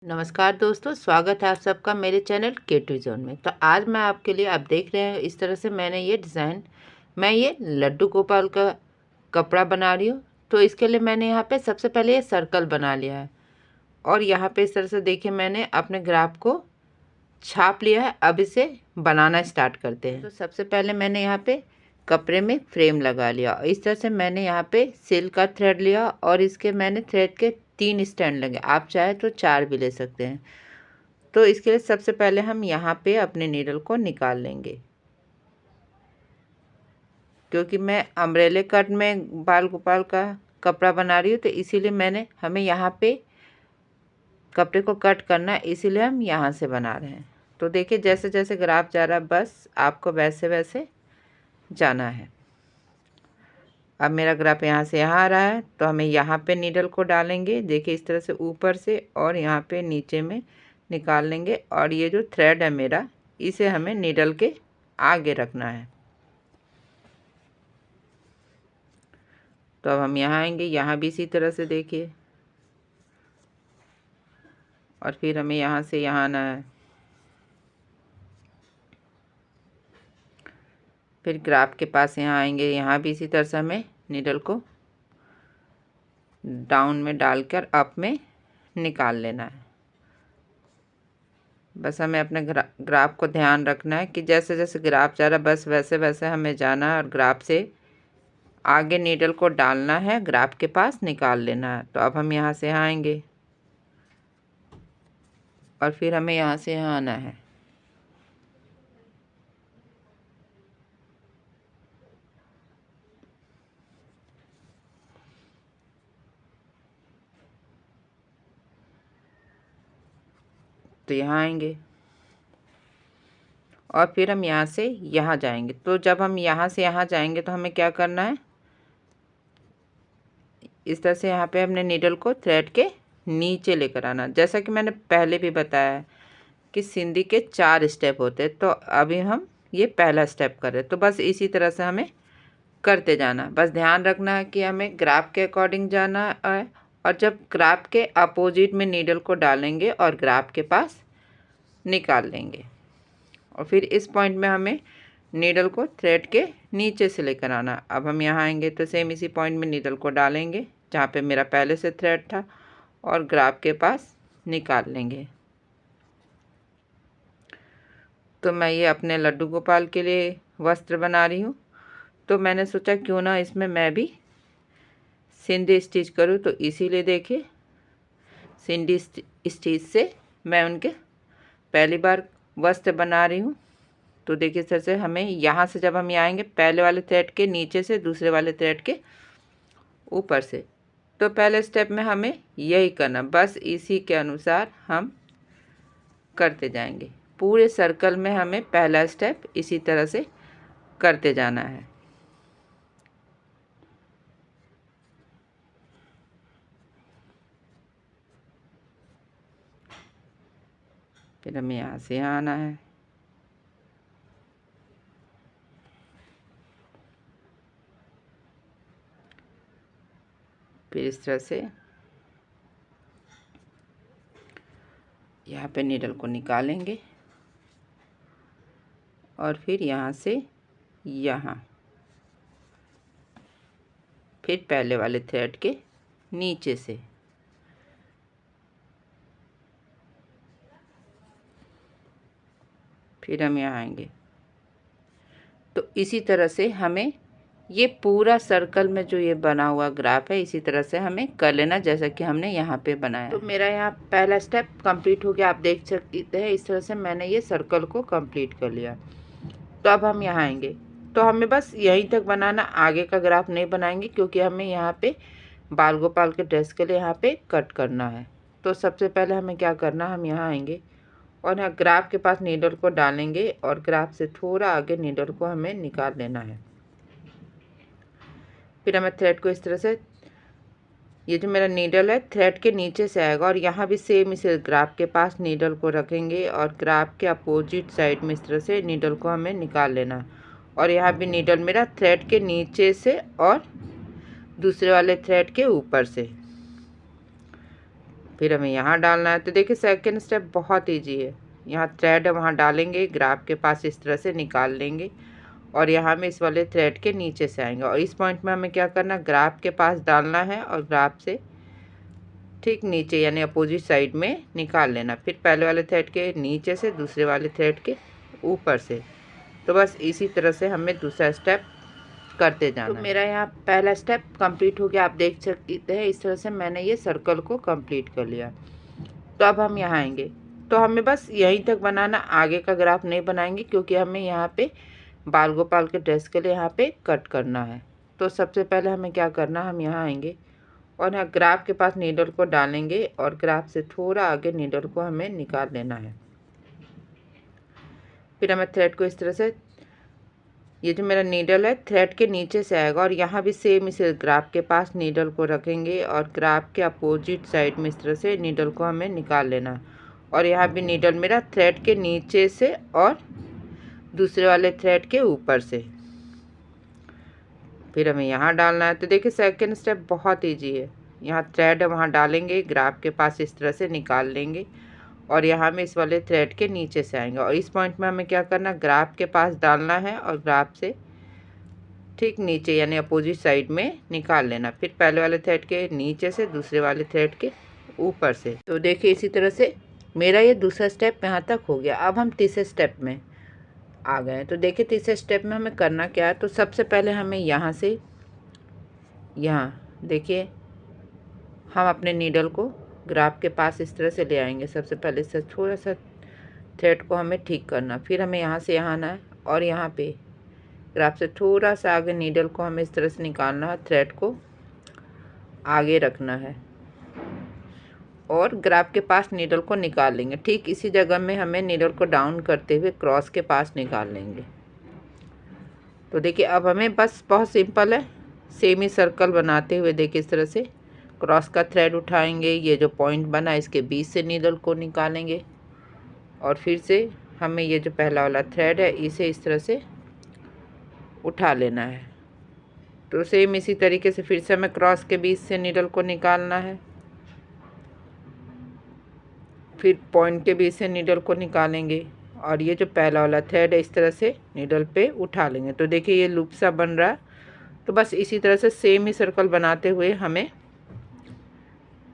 नमस्कार दोस्तों, स्वागत है आप सबका मेरे चैनल K2 जोन में। तो आज मैं आपके लिए, आप देख रहे हैं इस तरह से मैंने ये डिज़ाइन, मैं ये लड्डू गोपाल का कपड़ा बना रही हूँ। तो इसके लिए मैंने यहाँ पे सबसे पहले ये सर्कल बना लिया है और यहाँ पे इस तरह से देखिए मैंने अपने ग्राफ को छाप लिया है। अब इसे बनाना स्टार्ट करते हैं। तो सबसे पहले मैंने यहाँ पे कपड़े में फ्रेम लगा लिया। इस तरह से मैंने यहाँ पे सिल्क का थ्रेड लिया और इसके मैंने थ्रेड के 3 स्टैंड लगे, आप चाहे तो 4 भी ले सकते हैं। तो इसके लिए सबसे पहले हम यहाँ पे अपने नीडल को निकाल लेंगे, क्योंकि मैं अम्ब्रेले कट में बाल गोपाल का कपड़ा बना रही हूँ, तो इसीलिए हमें यहाँ पे कपड़े को कट करना है, इसीलिए हम यहाँ से बना रहे हैं। तो देखिए जैसे जैसे ग्राफ जा रहा है, बस आपको वैसे वैसे जाना है। अब मेरा ग्राफ यहाँ से यहाँ आ रहा है, तो हमें यहाँ पे नीडल को डालेंगे। देखिए इस तरह से ऊपर से और यहाँ पे नीचे में निकाल लेंगे और ये जो थ्रेड है मेरा, इसे हमें नीडल के आगे रखना है। तो अब हम यहाँ आएंगे, यहाँ भी इसी तरह से देखिए, और फिर हमें यहाँ से यहाँ आना है। फिर ग्राफ के पास यहाँ आएंगे, यहाँ भी इसी तरह से हमें नीडल को डाउन में डालकर अप में निकाल लेना है। बस हमें अपने ग्राफ को ध्यान रखना है कि जैसे जैसे ग्राफ जा रहा है, बस वैसे वैसे हमें जाना है और ग्राफ से आगे नीडल को डालना है, ग्राफ के पास निकाल लेना है। तो अब हम यहाँ से यहाँ आएंगे और फिर हमें यहाँ से यहाँ आना है। तो यहाँ आएंगे और फिर हम यहाँ से यहाँ जाएंगे। तो जब हम यहाँ से यहाँ जाएंगे तो हमें क्या करना है, इस तरह से यहाँ पे अपने नीडल को थ्रेड के नीचे लेकर आना। जैसा कि मैंने पहले भी बताया है कि सिंधी के 4 स्टेप होते हैं, तो अभी हम ये पहला स्टेप कर रहे हैं। तो बस इसी तरह से हमें करते जाना। बस ध्यान रखना है कि हमें ग्राफ के अकॉर्डिंग जाना है, और जब ग्राफ के अपोजिट में नीडल को डालेंगे और ग्राफ के पास निकाल लेंगे, और फिर इस पॉइंट में हमें नीडल को थ्रेड के नीचे से लेकर आना। अब हम यहाँ आएंगे तो सेम इसी पॉइंट में नीडल को डालेंगे जहाँ पे मेरा पहले से थ्रेड था, और ग्राफ के पास निकाल लेंगे। तो मैं ये अपने लड्डू गोपाल के लिए वस्त्र बना रही हूँ, तो मैंने सोचा क्यों ना इसमें मैं भी सिंधी स्टिच करूँ। तो इसीलिए देखिए सिंधी स्टिच से मैं उनके पहली बार वस्त्र बना रही हूँ। तो देखिए इस तरह से हमें यहाँ से जब हम यहाँ आएंगे, पहले वाले थ्रेड के नीचे से दूसरे वाले थ्रेड के ऊपर से, तो पहले स्टेप में हमें यही करना, बस इसी के अनुसार हम करते जाएंगे। पूरे सर्कल में हमें पहला स्टेप इसी तरह से करते जाना है। फिर हमें यहाँ से यहाँ आना है, फिर इस तरह से यहाँ पे नीडल को निकालेंगे और फिर यहाँ से यहाँ, फिर पहले वाले थ्रेड के नीचे से, फिर हम यहाँ आएंगे। तो इसी तरह से हमें ये पूरा सर्कल में जो ये बना हुआ ग्राफ है, इसी तरह से हमें कर लेना जैसा कि हमने यहाँ पे बनाया। तो मेरा यहाँ पहला स्टेप कंप्लीट हो गया, आप देख सकते हैं। इस तरह से मैंने ये सर्कल को कंप्लीट कर लिया। तो अब हम यहाँ आएंगे, तो हमें बस यहीं तक बनाना, आगे का ग्राफ नहीं बनाएंगे, क्योंकि हमें यहाँ पे बाल गोपाल के ड्रेस के लिए यहाँ पे कट करना है। तो सबसे पहले हमें क्या करना, हम यहाँ आएंगे और यहाँ ग्राफ के पास नीडल को डालेंगे और ग्राफ से थोड़ा आगे नीडल को हमें निकाल लेना है। फिर हमें थ्रेड को इस तरह से, ये जो मेरा नीडल है थ्रेड के नीचे से आएगा, और यहाँ भी सेम इसे ग्राफ के पास नीडल को रखेंगे और ग्राफ के अपोजिट साइड में इस तरह से नीडल को हमें निकाल लेना। और यहाँ भी नीडल मेरा थ्रेड के नीचे से और दूसरे वाले थ्रेड के ऊपर से, फिर हमें यहाँ डालना है। तो देखिए सेकंड स्टेप बहुत ईजी है। यहाँ थ्रेड है वहाँ डालेंगे, ग्राफ के पास इस तरह से निकाल लेंगे और यहाँ में इस वाले थ्रेड के नीचे से आएंगे और इस पॉइंट में हमें क्या करना, ग्राफ के पास डालना है और ग्राफ से ठीक नीचे यानी अपोजिट साइड में निकाल लेना। फिर पहले वाले थ्रेड के नीचे से, दूसरे वाले थ्रेड के ऊपर से। तो बस इसी तरह से हमें दूसरा स्टेप करते जाना। तो मेरा यहाँ पहला स्टेप कंप्लीट हो गया, आप देख सकते हैं इस तरह से मैंने ये सर्कल को कंप्लीट कर लिया। तो अब हम यहाँ आएंगे, तो हमें बस यहीं तक बनाना, आगे का ग्राफ नहीं बनाएंगे क्योंकि हमें यहाँ पे बाल गोपाल के ड्रेस के लिए यहाँ पे कट करना है। तो सबसे पहले हमें क्या करना, हम यहाँ आएंगे और यहाँ ग्राफ के पास नीडल को डालेंगे और ग्राफ से थोड़ा आगे नीडल को हमें निकाल लेना है। फिर हमें थ्रेड को इस तरह से, ये जो मेरा नीडल है थ्रेड के नीचे से आएगा और यहाँ भी सेम इसे ग्राफ के पास नीडल को रखेंगे और ग्राफ के अपोजिट साइड में इस तरह से नीडल को हमें निकाल लेना है। और यहाँ भी नीडल मेरा थ्रेड के नीचे से और दूसरे वाले थ्रेड के ऊपर से। फिर हमें यहाँ डालना है। तो देखिए सेकंड स्टेप बहुत ईजी है। यहाँ थ्रेड है वहाँ डालेंगे, ग्राफ के पास इस तरह से निकाल लेंगे और यहाँ में इस वाले थ्रेड के नीचे से आएंगे और इस पॉइंट में हमें क्या करना, ग्राफ के पास डालना है और ग्राफ से ठीक नीचे यानी अपोजिट साइड में निकाल लेना। फिर पहले वाले थ्रेड के नीचे से, दूसरे वाले थ्रेड के ऊपर से। तो देखिए इसी तरह से मेरा ये दूसरा स्टेप यहाँ तक हो गया। अब हम तीसरे स्टेप में आ गए। तो देखिए तीसरे स्टेप में हमें करना क्या है। तो सबसे पहले हमें यहाँ से, यहाँ देखिए हम अपने नीडल को ग्राफ के पास इस तरह से ले आएंगे। सबसे पहले से थोड़ा सा थ्रेड को हमें ठीक करना, फिर हमें यहाँ से यहाँ आना है और यहाँ पे ग्राफ से थोड़ा सा आगे नीडल को हमें इस तरह से निकालना है, थ्रेड को आगे रखना है और ग्राफ के पास नीडल को निकाल लेंगे। ठीक इसी जगह में हमें नीडल को डाउन करते हुए क्रॉस के पास निकाल लेंगे। तो देखिए अब हमें बस बहुत सिंपल है, सेमी सर्कल बनाते हुए देखिए इस तरह से क्रॉस का थ्रेड उठाएंगे, ये जो पॉइंट बना इसके बीच से नीडल को निकालेंगे और फिर से हमें ये जो पहला वाला थ्रेड है इसे इस तरह से उठा लेना है। तो सेम इसी तरीके से फिर से हमें क्रॉस के बीच से नीडल को निकालना है, फिर पॉइंट के बीच से नीडल को निकालेंगे और ये जो पहला वाला थ्रेड है इस तरह से नीडल पे उठा लेंगे। तो देखिए ये लूप सा बन रहा है। तो बस इसी तरह से सेम ही सर्कल बनाते हुए हमें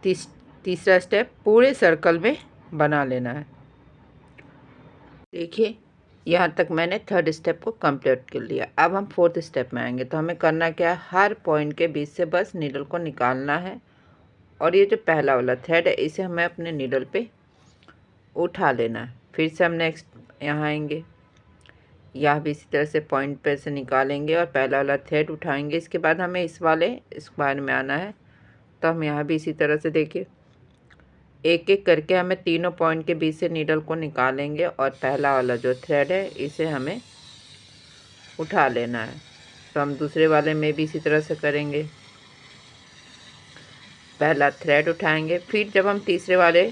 तीसरा स्टेप पूरे सर्कल में बना लेना है। देखिए यहाँ तक मैंने थर्ड स्टेप को कंप्लीट कर लिया। अब हम फोर्थ स्टेप में आएंगे। तो हमें करना क्या है, हर पॉइंट के बीच से बस नीडल को निकालना है और ये जो पहला वाला थ्रेड है इसे हमें अपने नीडल पे उठा लेना है। फिर से हम नेक्स्ट यहाँ आएंगे, यहाँ भी इसी तरह से पॉइंट पे से निकालेंगे और पहला वाला थ्रेड उठाएंगे। इसके बाद हमें इस बार में आना है। तो हम यहाँ भी इसी तरह से देखिए एक एक करके हमें तीनों पॉइंट के बीच से नीडल को निकालेंगे और पहला वाला जो थ्रेड है इसे हमें उठा लेना है। तो हम दूसरे वाले में भी इसी तरह से करेंगे, पहला थ्रेड उठाएंगे। फिर जब हम तीसरे वाले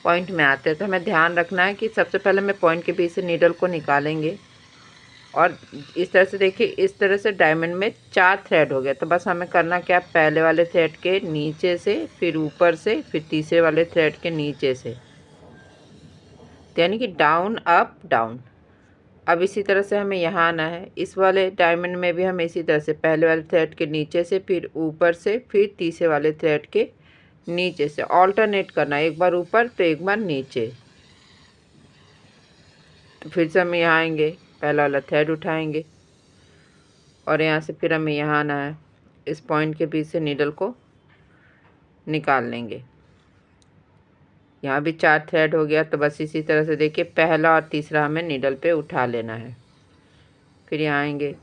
पॉइंट में आते हैं तो हमें ध्यान रखना है कि सबसे पहले हमें पॉइंट के बीच से नीडल को निकालेंगे और इस तरह से देखिए इस तरह से डायमंड में 4 थ्रेड हो गए। तो बस हमें करना क्या, पहले वाले थ्रेड के नीचे से, फिर ऊपर से, फिर तीसरे वाले थ्रेड के नीचे से, यानी कि डाउन अप डाउन। अब इसी तरह से हमें यहाँ आना है। इस वाले डायमंड में भी हमें इसी तरह से पहले वाले थ्रेड के नीचे से, फिर ऊपर से, फिर तीसरे वाले थ्रेड के नीचे से ऑल्टरनेट करना, एक बार ऊपर तो एक बार नीचे। तो फिर से हम यहाँ आएंगे, पहला वाला थ्रेड उठाएंगे और यहाँ से फिर हमें यहाँ आना है, इस पॉइंट के बीच से नीडल को निकाल लेंगे। यहाँ भी 4 थ्रेड हो गया। तो बस इसी तरह से देखिए पहला और तीसरा हमें नीडल पे उठा लेना है। फिर यहाँ आएंगे,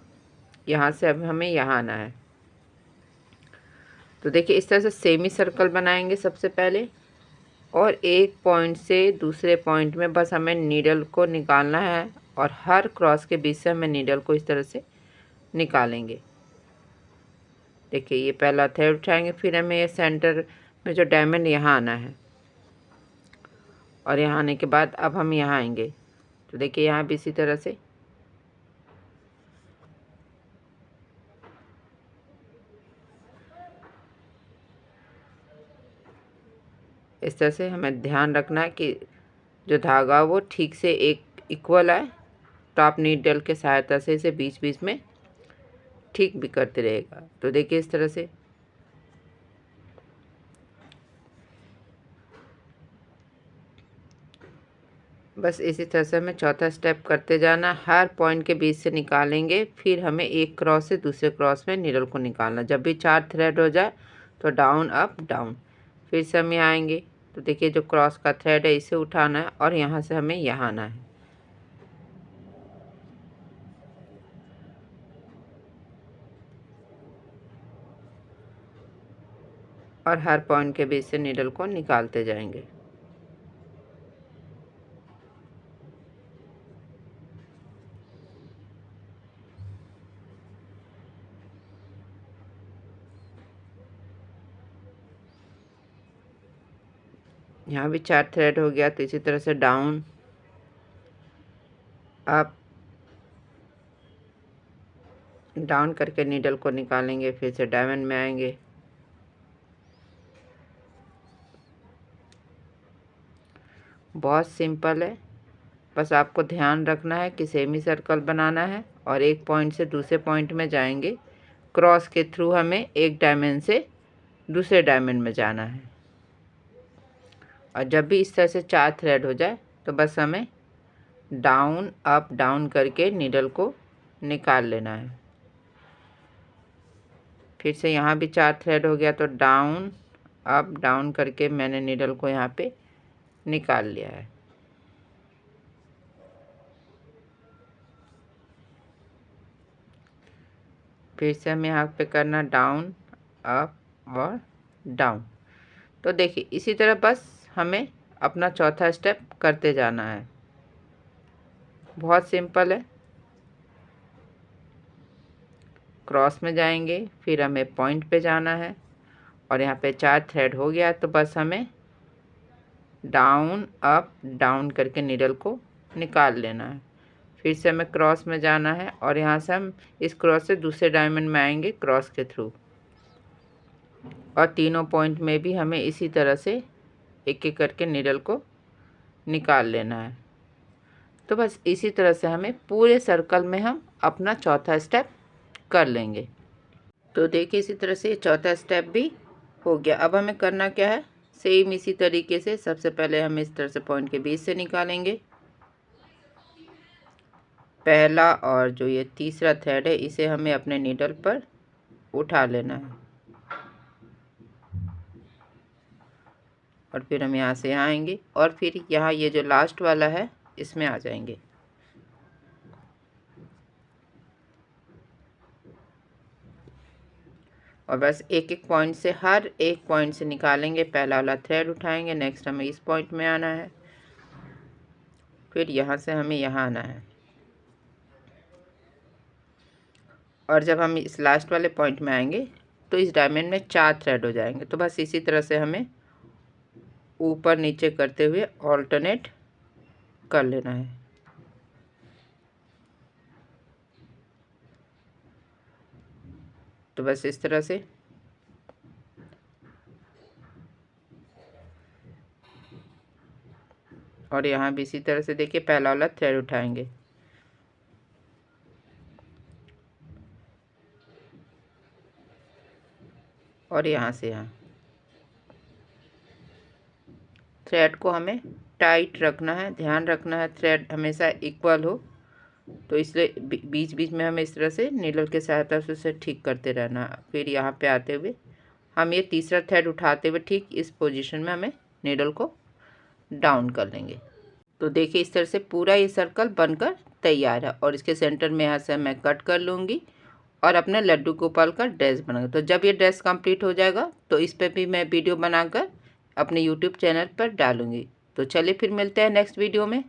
यहाँ से अब हमें यहाँ आना है। तो देखिए इस तरह से सेमी सर्कल बनाएंगे सबसे पहले और एक पॉइंट से दूसरे पॉइंट में बस हमें नीडल को निकालना है और हर क्रॉस के बीच से हमें नीडल को इस तरह से निकालेंगे। देखिए ये पहला थ्रेड उठाएंगे, फिर हमें ये सेंटर में जो डायमंड यहाँ आना है और यहाँ आने के बाद अब हम यहाँ आएंगे। तो देखिए यहाँ भी इसी तरह से इस तरह से हमें ध्यान रखना है कि जो धागा वो ठीक से एक इक्वल आए, टॉप नीडल के सहायता से इसे बीच बीच में ठीक भी करते रहेगा। तो देखिए इस तरह से बस इसी तरह से हमें चौथा स्टेप करते जाना। हर पॉइंट के बीच से निकालेंगे, फिर हमें एक क्रॉस से दूसरे क्रॉस में नीडल को निकालना। जब भी 4 थ्रेड हो जाए तो डाउन अप डाउन, फिर से हम यहाँ आएंगे तो देखिए जो क्रॉस का थ्रेड है इसे उठाना है और यहाँ से हमें यहाँ आना है। और हर पॉइंट के बीच से नीडल को निकालते जाएंगे। यहाँ भी 4 थ्रेड हो गया, तो इसी तरह से डाउन अप डाउन करके नीडल को निकालेंगे, फिर से डायमंड में आएंगे। बहुत सिंपल है, बस आपको ध्यान रखना है कि सेमी सर्कल बनाना है और एक पॉइंट से दूसरे पॉइंट में जाएंगे। क्रॉस के थ्रू हमें एक डायमंड से दूसरे डायमंड में जाना है। और जब भी इस तरह से 4 थ्रेड हो जाए तो बस हमें डाउन अप डाउन करके नीडल को निकाल लेना है। फिर से यहाँ भी 4 थ्रेड हो गया, तो डाउन अप डाउन करके मैंने नीडल को यहाँ पे निकाल लिया है। फिर से हमें यहाँ पे करना डाउन अप और डाउन। तो देखिए इसी तरह बस हमें अपना चौथा स्टेप करते जाना है। बहुत सिंपल है। क्रॉस में जाएंगे, फिर हमें पॉइंट पे जाना है और यहाँ पे 4 थ्रेड हो गया, तो बस हमें डाउन अप डाउन करके नीडल को निकाल लेना है। फिर से हमें क्रॉस में जाना है और यहाँ से हम इस क्रॉस से दूसरे डायमंड में आएंगे क्रॉस के थ्रू। और तीनों पॉइंट में भी हमें इसी तरह से एक एक करके नीडल को निकाल लेना है। तो बस इसी तरह से हमें पूरे सर्कल में हम अपना चौथा स्टेप कर लेंगे। तो देखिए इसी तरह से चौथा स्टेप भी हो गया। अब हमें करना क्या है, सेम इसी तरीके से सबसे पहले हम इस तरह से पॉइंट के बीच से निकालेंगे पहला, और जो ये तीसरा थ्रेड है इसे हमें अपने नीडल पर उठा लेना है और फिर हम यहाँ से यहाँ आएंगे और फिर यहाँ ये जो लास्ट वाला है इसमें आ जाएंगे। और बस एक एक पॉइंट से हर एक पॉइंट से निकालेंगे, पहला वाला थ्रेड उठाएंगे, नेक्स्ट हमें इस पॉइंट में आना है, फिर यहाँ से हमें यहाँ आना है। और जब हम इस लास्ट वाले पॉइंट में आएंगे तो इस डायमंड में 4 थ्रेड हो जाएंगे। तो बस इसी तरह से हमें ऊपर नीचे करते हुए ऑल्टरनेट कर लेना है। तो बस इस तरह से और यहाँ भी इसी तरह से देखिए पहला वाला थ्रेड उठाएंगे और यहाँ से यहाँ थ्रेड को हमें टाइट रखना है, ध्यान रखना है थ्रेड हमेशा इक्वल हो। तो इसलिए बीच बीच में हमें इस तरह से नीडल के सहायता से उसे ठीक करते रहना। फिर यहाँ पे आते हुए हम ये तीसरा थ्रेड उठाते हुए ठीक इस पोजीशन में हमें नीडल को डाउन कर लेंगे। तो देखिए इस तरह से पूरा ये सर्कल बनकर तैयार है और इसके सेंटर में यहाँ से मैं कट कर लूँगी और अपने लड्डू गोपाल का ड्रेस बनाऊंगी। तो जब ये ड्रेस कंप्लीट हो जाएगा तो इस पर भी मैं वीडियो बनाकर अपने यूट्यूब चैनल पर डालूँगी। तो चलिए फिर मिलते हैं नेक्स्ट वीडियो में।